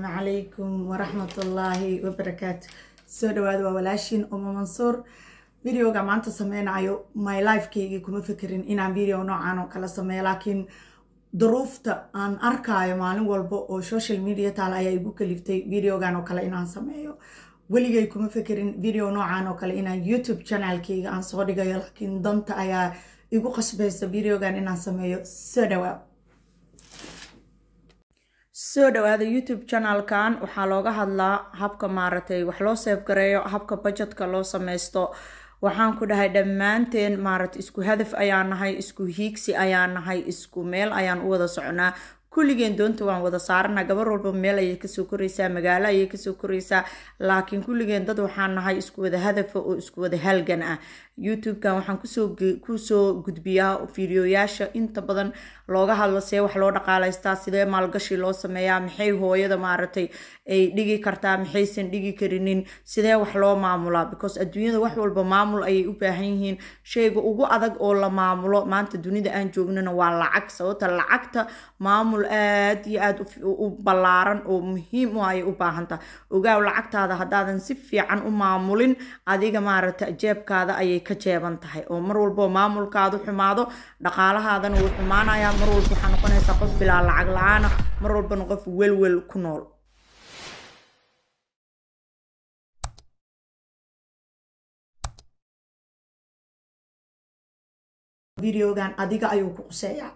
السلام عليكم ورحمة الله وبركاته. سو دواد وولاشين منصور فيديو جمعت سمينا عيو my life كي كم فكرين إن عن فيديو نوعانو كلا سمي لكن ظروفت أن أركاي معلوم والبو أو سوشيال ميديا تعالى يجيبوا كليفتي فيديو جانو كلا إن عن سميه ولي جاي كم فكرين فيديو نوعانو كلا إن يوتيوب channel كي عن صوري جاي لكن ضمت أيا يجوا قصبة فيديو جان إن عن سميه سو دواد soo dhawaada YouTube channel kan waxaa looga hadlaa habka maaratay wax loo save gareeyo habka budgetka loo sameysto waxaan ku dhahay dhamaanteen maaratay isku hadaf ayaan nahay isku hiigsi ayaan nahay isku meel ayaan u wada soconaa kulligeen doonta waan wada saarnaa gabar walba meel ay ka soo koraysaa magaalo ay ka soo koraysaa laakiin kulligeen dad waxaan nahay isku wada hadaf oo isku wada halgan ah YouTube kan waxaan ku soo gudbiyaa fiidiyoyaasha inta badan looga hadlo see wax loo dhaqaalaystaa sidee maalgashi loo sameeyaa maxay hooyada maaratay ay dhigi kartaa maxaysan dhigi karinin sidee wax loo maamulaa because adduunyada wax walba maamul ayay u baahan yihiin shayga ugu adag oo la maamulo maanta dunida aan joognana waa lacag sababta lacagta maamul aad iyo aad u ballaaran oo muhiim u ay u baahantaa ogaaw lacagtaada haddaadan si fiican u maamulin adiga maaratay jeebkaada ayay ka jeeban tahay oo mar walba maamulkaadu xumaado dhaqaalahaadana wuu xumaanayaa mar walba waxaa noqonaysaa qof bilaa lacag la'aan mar walbana qof welwel ku nool videogan adiga ayuu ku quseeyaa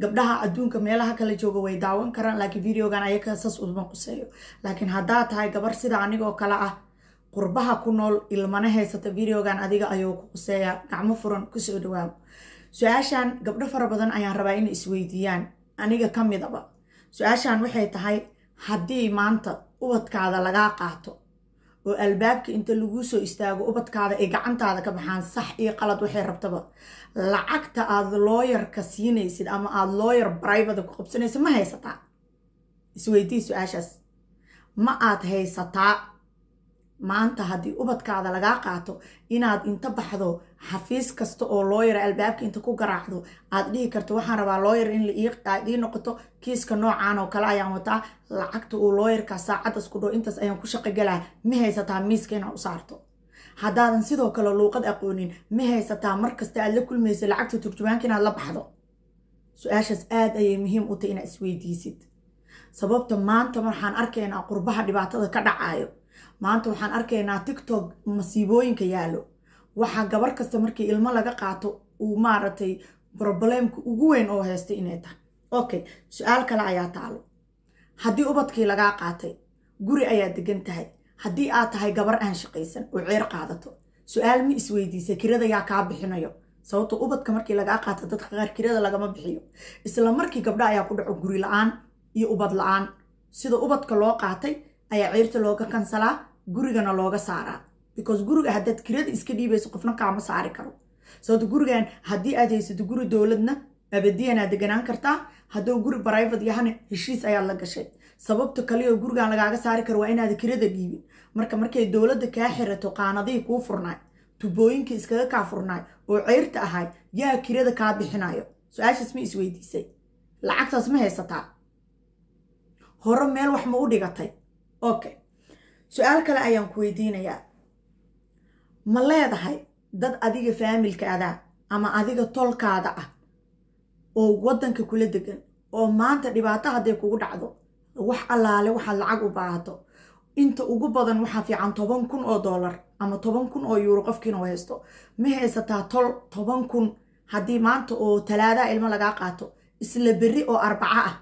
gabdhaha adduunka meelaha kala jooga way daawan karaan laakiin videogan ayaga saas uma quseeyo laakiin haddaa tahay gabar sida anigoo kale ah qurbaha ku nool ilmana haysata videogan adiga ayuu ku quseeyaa gacmo furan kusoo dhawaabo su-aashan gabdho fara badan ayaan rabaa inay isweydiiyaan aniga ka midaba su-aashan waxay tahay haddii maanta ubadkaada lagaa qaato oo albaabka inta lagu soo istaago ubadkaada ay gacantaada ka baxaan sax iyo qalad waxay rabtaba lacagta aad lawyerka siinaysid ama aad lawyer private ku qabsanaysid ma haysataa isweydii su-aashaas ma aad haysataa maanta haddii ubadkaada lagaa qaato inaad inta baxdo xafiis kasta oo lawyer albaabka inta ku garaacdo aad dhihi karto waxaan rabaa lawyer in la ii noqoto kiiska noocaan oo kale ayaan wataa lacagta uu lawyerka saacadaas ku dhow intaas ayaan ku shaqo galaa ma haysataa miiska inaad u saarto haddaadan sidoo kale luuqad aqoonin ma haysataa markasta aad la kulmayso lacagta turjumaanka inaad la baxdo su-aashaas aad ayay muhiim u tahay inaad isweydiisid sababta maanta waxaan arkaynaa qurbaha dhibaatada ka dhacayo maanta waxaan arkaynaa TikTok masiibooyinka yaalo waxaa gabar kasta markii ilmo laga qaato uu maaratay problemka ugu weyn oo haystay inay tahay okay su-aal kale ayaa taalo haddii ubadkii lagaa qaatay guri ayaa degan tahay haddii aad tahay gabar aan shaqaysan oo ceer qaadato su-aal ma isweydiisay kirada yaa kaa bixinayo sababto ubadka markii lagaa qaato dadka qaar kirada lagama bixiyo isla markii gabdha ayaa ku dhaco guri la-aan iyo ubad la-aan sida ubadka loo qaatay ayaa ceerta looga kansalaa gurigana looga saaraa because guriga haddaad kirada iska dhiibayso qofna kaama saari karo sababto gurigan haddii aad haysato guri dowladna abadiyanaa deganaan kartaa hadduu guri private yahana heshiis ayaad la gashay sababta kaliyo gurigan lagaaga saari karo waa inaad kirada dhiibin markay dowladda kaa xirato qaanadihii kuu furnaay tubooyinkii iskaga kaa furnaay oo ceyrta ahay yaa kirada kaa bixinayo su-aashaas ma isweydiisay lacagtaas ma haysataa hore meel wax ma u dhigatay okay su-aal kale ayaan ku weydiinayaa ma leedahay dad adiga faamilkaada ama adiga tolkaada ah oo waddanka kula degan oo maanta dhibaato hadday kugu dhacdo wax allaale waxaad lacag u baahato inta ugu badan waxaa fiican $10,000 ama €10,000 qofkiina u haysto ma haysataa tol 10,000 haddii maanta oo talaada ilmo lagaa qaato isla berri oo arbaca ah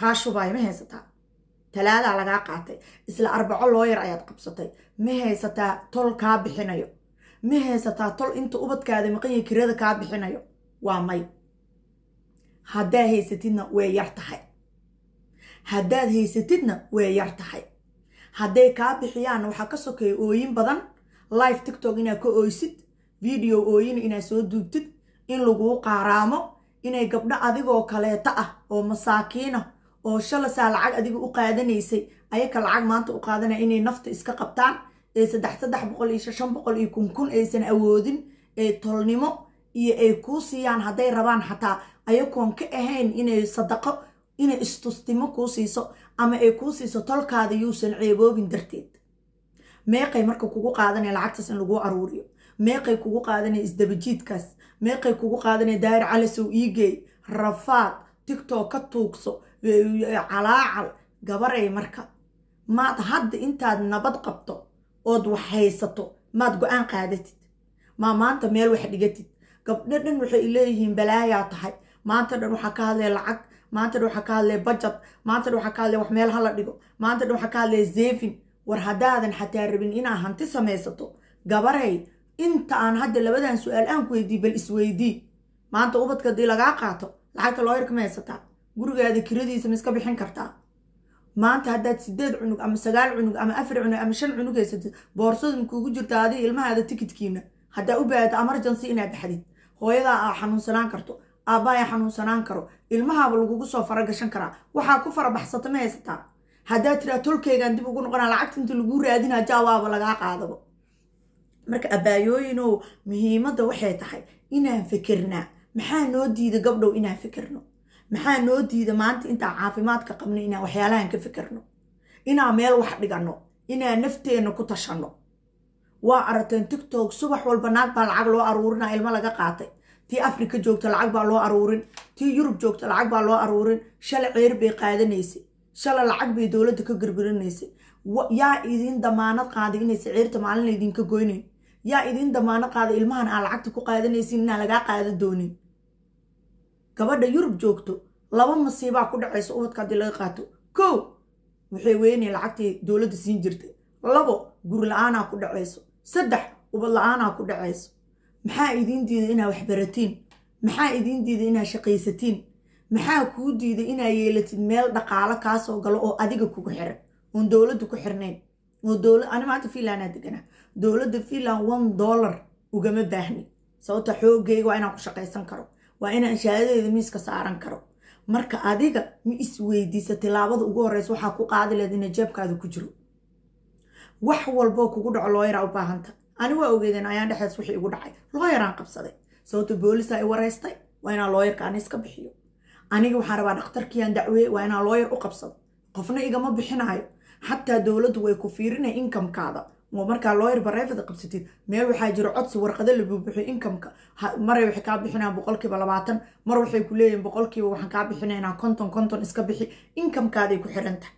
kaa shubaayo ma haysataa talaada lagaa qaatay isla arbaco lawyer ayaad qabsatay ma haysataa tol kaa bixinayo ma haysataa tol inta ubadkaada maqanya kirada kaa bixinayo waa may haddaa haysatidna way yar tahay haddaad haysatidna way yar tahay hadday kaa bixiyaanna waxaa ka sokeeya ooyin badan live TikTok inaad ka ooysid video ooyin inaad soo duubtid in laguu qaaraamo inay gabdho adigoo kaleeta ah oo masaakiina oo shalasaa lacag adiga u qaadanaysay ayaka lacag maanta u qaadanaya inay nafta iska qabtaan ee 300 iyo 500 iyo 1,000 aysan awoodin ee tolnimo iyo ay kuu siiyaan hadday rabaan xataa ayakoon ka ahayn inay sadaqo inay istustimo kuu siiso ama ay kuu siiso tolkaada yuusan ceeboobin darteed. meeqay marka kugu qaadanaya lacagtaas in lagu aruuriyo, meeqay kugu qaadanaya isdabajiidkaas, meeqay kugu qaadanaya daayir calisow iigeey rafaad tiktok ka tuugso calaacal. gabaray marka maad hadda intaad nabad qabto ood wax haysato maad go-aan qaadatid, maanta meel wax dhigatid. gabdho dhan waxay leeyihiin balaayaa tahay, maanta dhan waxaa ka hadlaya lacag, maanta dhan waxaa ka hadlaya budget, maanta dhan waxaa ka hadlaya wax meel hala dhigo, maanta dhan waxaa ka hadlaya zeefin. war haddaadan xataa rabin inaa hanti samaysato gabaray, inta aan hadda labadan su-aal aan ku weydii bal isweydii. maanta ubadka haddii lagaa qaato lacagta looyarka ma haysataa? gurigaada kiradiisa ma iska bixin kartaa? maanta haddaad 8 cunug ama 9 cunug ama 4 cunug ama 5 cunug haysatid, boorsada makuugu jirta adiga ilmahaada tikidkiina haddaa u baahata emergency inaad baxdid, hooyadaa aa xanuunsanaan karto, aabbaaya xanuunsanaan karo, ilmahaaba lagugu soo faragashan karaa, waxaa ku farabaxsata ma haysataa? haddaad tiraa tolkeygaan dib ugu noqonaa lacagta inta lagu raadinaa jaawaaba lagaa qaadabo. marka abaayooyinow muhiimadda waxay tahay inaan fikirnaa. maxaa noo diida gabdhow inaan fikirno? maxaa noo diida maanta intaan caafimaadka qabno inaan waxyaalahan ka fikirno, inaan meel wax dhigano, inaan nafteenna ku tashanno? waa aragteen tiktok subax walba naag baa lacag loo aruurinaa, ilmo laga qaatay. tii afrika joogta lacag baa loo aruurin, tii yurub joogta lacag baa loo aruurin. shalay ceer bay qaadanaysay, shalay lacag bay dowladda ka garbarinaysay. yaa idin damaanad qaaday inaysa ceerta maalin idinka goynayn? yaa idin damaanad qaaday ilmahan aan lacagta ku qaadanaysin inaan lagaa qaada doonin? gabadha yurub joogto 2 masiibaa ku dhacaysa ubadka haddii laga qaato. 1 waxay weynay lacagtii dowladda siin jirtay, 2 guri la-aanaa ku dhacayso, 3 ubad la-aanaa ku dhacayso. maxaa idin diida inaa wax baratiin? maxaa idin diida inaa shaqaysatiin? maxaa kuu diida inaa yeelatid meel dhaqaalo kaa soo galo oo adiga kugu xiran oon dowladda ku xirnayn? oo ani maanta Finland deganaa, dowladda Finland $1 ugama baahni, sababta xoogayga waa inaan ku shaqaysan karo, waa inaan shahaadadeeda miiska saaran karo. marka adiga ma isweydiisa tilaabada ugu horeysa waxaa ku qaadi lahayd inay jeebkaada ku jiro. wax walboo kugu dhaco looyaraa u baahanta. ani waa ogeedeen ayaan dhexees wixii igu dhacay, looyaraan qabsaday, sababta boolisaa i wareystay, waa inaan looyarka ani iska bixiyo. aniga waxaan rabaa dhakhtarkiiaan dacweye, waa inaan looyar u qabsado. qofna igama bixinayo, xataa dowladdu way ku fiirinay inkamkaada. markaa looyar bareefada qabsatid meel waxaa jiro codsi warqado la buubixiyo inkamka. maray waxay kaa bixinayaan 20%, mar waxay ku leeyihiin 100% waxaan kaa bixinaynaa 50 iska bixi. inkamkaaday ku xiran tahay.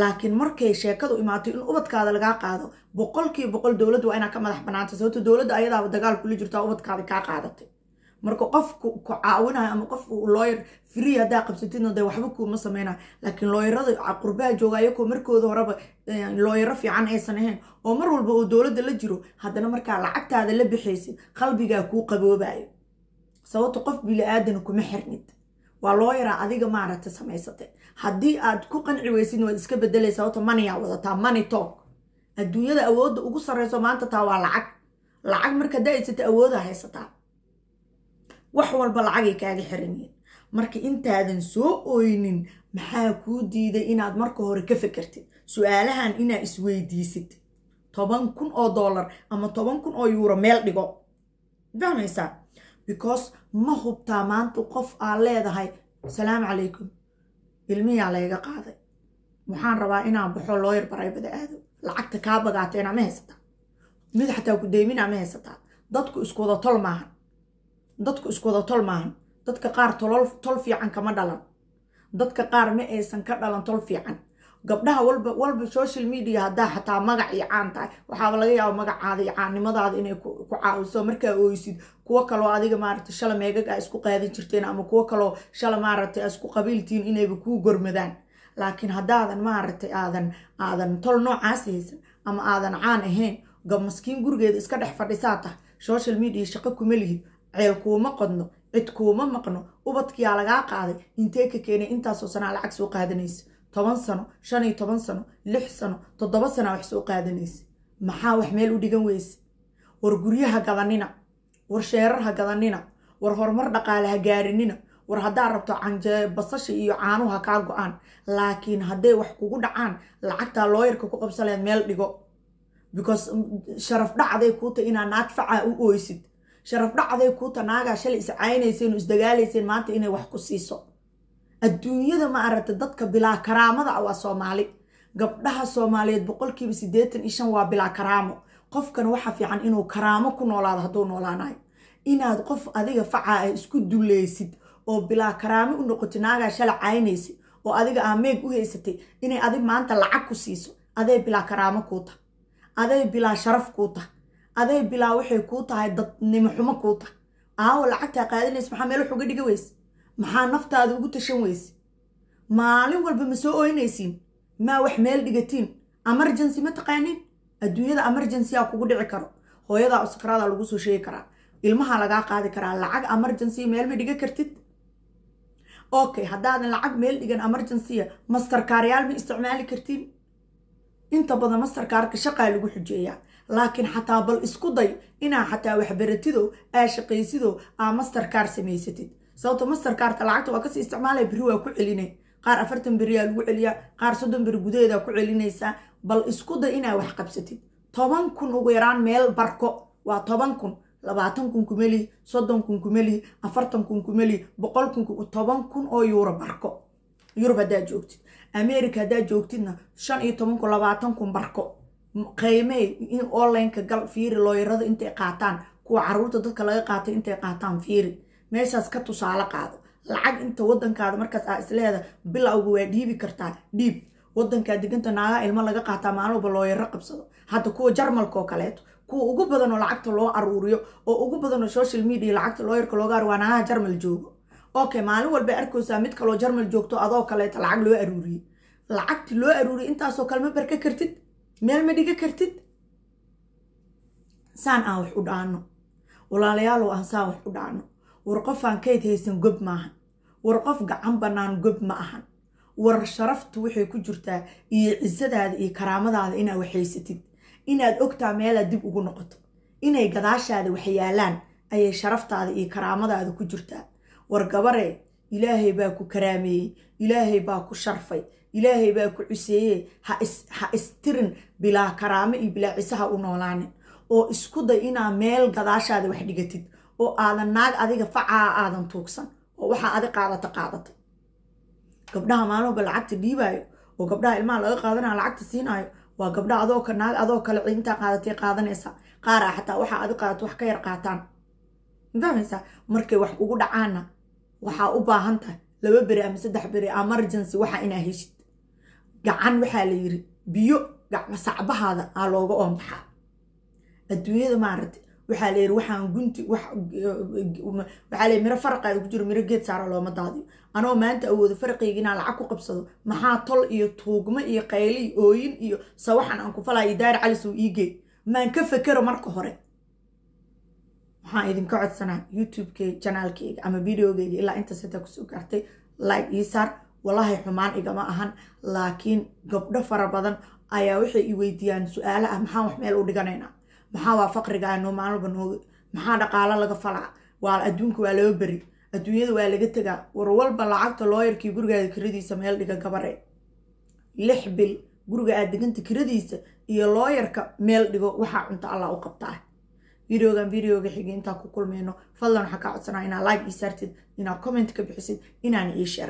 laakiin markay sheekadu imaato in ubadkaada lagaa qaado 100% dowladdu waa inaa ka madax banaanta, sababto dowladda ayadaaba dagaal kula jirtaa ubadkaada kaa qaadatay. marka qofku ku caawinayo ama qof lawyer free haddaa qabsatidna dee waxba kuuma sameynaa. laakiin looyarada qurbaha jooga ayakoo markooda horeba looyaro fiican aysan ahayn oo mar walba oo dowladda la jiro, haddana markaa lacagtaada la bixaysid qalbigaa kuu qaboobayo, sababto qof bili-aadana kuma xirnid. waa looyaraa adiga maaragta samaysatay. haddii aad ku qanci weysidna waad iska bedelaysa, sababto maniyaa wadataa, money talk. adduunyada awoodda ugu sarreyso maanta taa waa lacag. lacag marka haddaa haysata awoodaa haysataa, wax walba lacagay kaaga xiran yihiin. marka intaadan soo ooynin maxaa kuu diiday inaad marka hore ka fikirtid su-aalahan inaa isweydiisid. $10,000 ama €10,000 meel dhigo, fahmaysaa? because ma hubtaa maanta qof aa leedahay salaamu calaykum ilmiyaa layga qaaday, waxaan rabaa inaan baxo looyar bareybada aado, lacagta kaa bagaateena ma haysataa? mid xataa ku deyminaa ma haysataa? dadku isku wada tol maahan, dadka qaar tol fiican kama dhalan, dadka qaar ma aysan ka dhalan tol fiican. gabdhaha walba social media haddaa xataa magac iyo caan tahay, waxaaba laga yaaba magacaada iyo caannimadaada inay ku caawiso markaa ooysid kuwo kaloo adiga maaragtay shala meegag aa isku qaadan jirteen, ama kuwo kaloo shala maaragtay isku qabiiltiin inayba kuu gormadaan. laakiin haddaadan maaragtay aadan tol noocaas haysan ama aadan caan ahayn, maskiin gurigeeda iska dhex fadhisaa tahay, social media shaqo kuma lihid, ceel kuuma qodno, cid kuuma maqno, ubadkiyaa lagaa qaaday, intee ka keenay intaasoo sanaa lacag soo qaadanaysa? 10 sano, 15 sano, 6 sano, 7 sano wax soo qaadanaysa. maxaa wax meel u dhigan weyse? war guryaha gadanina, war sheerarha gadanina, war horumar dhaqaale ha gaarinina, war haddaa rabto basasha iyo caanuhu ha kaa go-aan. laakiin hadday wax kugu dhacaan lacagtaa looyarka ku qabsaleed meel dhigo, because sharaf dhacday kuuta inaa naag facaa u ooysid, sharaf dhacday kuuta naagaa shalay is caynayseen isdagaalayseen maanta inay wax ku siiso. adduunyada ma aragta dadka bilaa karaamada waa Soomaali gabdhaha Soomaaliyeed 85% waa bilaa karaamo qofkan waxa fiican inuu karaamo ku noolaado haduu noolaanayo inaad qof adiga facaa isku duuleysid oo bilaa karaamo u noqotinaaga shala caynaysi oo adiga ameeg u haysatay inay adig maanta lacag ku siiso aday bilaa karaamo ku tahay aday bilaa sharaf ku tahay aday bilaa waxay ku tahay dadnimo xumo ku tahay lacagta qaadanays maxaa meel xuga dhiga weys maxaa naftaada ugu tashan weys maalin walba ma soo ooynaysiin ma wax meel dhigatiin emergency ma taqaanin adduunyada emergency kugu dhici karo hooyada sakrada lagu soo sheegi karaa ilmaha laga qaadi karaa lacag emergency meel ma dhiga kartid okay haddaadan lacag meel dhigan emergency mastercard yaal ma isticmaali kartiin inta badan mastercard ka shaqaa lagu xujeeyaa laakiin xataa bal isku day inaa xataa wax baratido shaqaysido mastercard samaysatid sababta mastercard lacagta waa ka sii isticmaalay biri waa ku celinay qaar 40 biri lagu celiya qaar 30 biri gudaheeda ku celinaysa bal isku day inaa wax qabsatid 10,000 ugu yaraan meel barko waa 10,000 20,000 kumeli 30,000 kumeli 40,000 kumeli 100,000 10,000 oo euro barko Europe hadaa joogtid America hadaa joogtidna 15,000 20,000 barko qiimay in online ka gal fiiri looyarada intay qaataan kuwa caruurta dadka laga qaatay intay qaataan fiiri meeshaas ka tusaale qaado lacag inta wadankaada markaas isleeda bilowga waa dhiibi kartaa dhiib wadanka diganta naaga ilmo laga qaataa maalmo looyaro qabsado hadda kuwa Jarmalka oo kaleeto kuwa ugu badan oo lacagta loo aruuriyo oo ugu badan oo social media lacagta looyarka looga arwaanaha Jarmal joogo okay maalin walba arkaysaa mid kale oo Jarmal joogto adoo kaleeto lacag loo aruuriyo lacagti loo aruuriyo intaas oo kalma barka kartid meel ma dhiga kartid saan wax u dhaano walaalayaal oo aan saan wax u dhaano war qof aan kayd haysan gob maahan war qof gacan banaan gob ma ahan war sharaftu waxay ku jirtaa iyo ciisadaada iyo karaamadaada inaad waxaysatid inaad ogtaa meel dib ugu noqoto inay gadaashaada wax yaalaan ayay sharaftaada iyo karaamadaada ku jirtaa war gabare ilaahay baa ku karaameeyay ilaahay baa ku sharfay ilaahay baa ku ciseeyay ha istirin bilaa karaamo iyo bilaa ciisaha u noolaanin oo isku day inaa meel gadaashaada wax dhigatid oo aadan naag adiga facaa aadan tuugsan oo waxa adiga qaadata gabdhaha maalmo lacagta dhiibayo oo gabdhaha ilmaha laga qaadanayo lacagta siinayo waa gabdhaha adoo ka naag adoo kale ciinta qaadatay qaadanaysa qaar xataa waxa adiga qaadato wax ka yar qaataan intaameysa markay wax ugu dhacaana waxa u baahan tahay 2 bari ama 3 bari emergency waxa inaa heshid gacan waxa la yiri biyo gacma sacbahaada looga oombaxa adduunyada ma aragtay waxa la yiri waxaan gunti waxa la miro farqaad ku jiro miro geed saaro looma daadiyo anoo maanta awoodo farqiigina lacag ku qabsado maxaa tol iyo tuugma iyo qayli ooyin iyo sawaxan aan ku falay daar cali soo iige maan ka fakaro marka hore waxaan idin ka codsanaa YouTube-ke channel-keyga ama video-geyga ilaa inta sida ku soo gaartay like isar wallahi xumaan igama ahan laakiin gabdho fara badan ayaa waxay i weydiiyaan su'aalo maxaa wax meel u dhiganaynaa maxaa waa faqriga noo maalmo banooga maxaa dhaqaale laga falaa waa adduunka waa loo bari adduunyada waa laga tagaa war walba lacagta looyarkii gurigaada kiradiisa meel dhiga gabare 6 bil guriga aad diganta kiradiisa iyo looyarka meel dhigo waxa cunta Allah u qabtaa videoga xigeentaa ku kulmeeno fadlan waxa ka codsanaa inaad like ii saartid inaad comment ka bixisid inaan ii share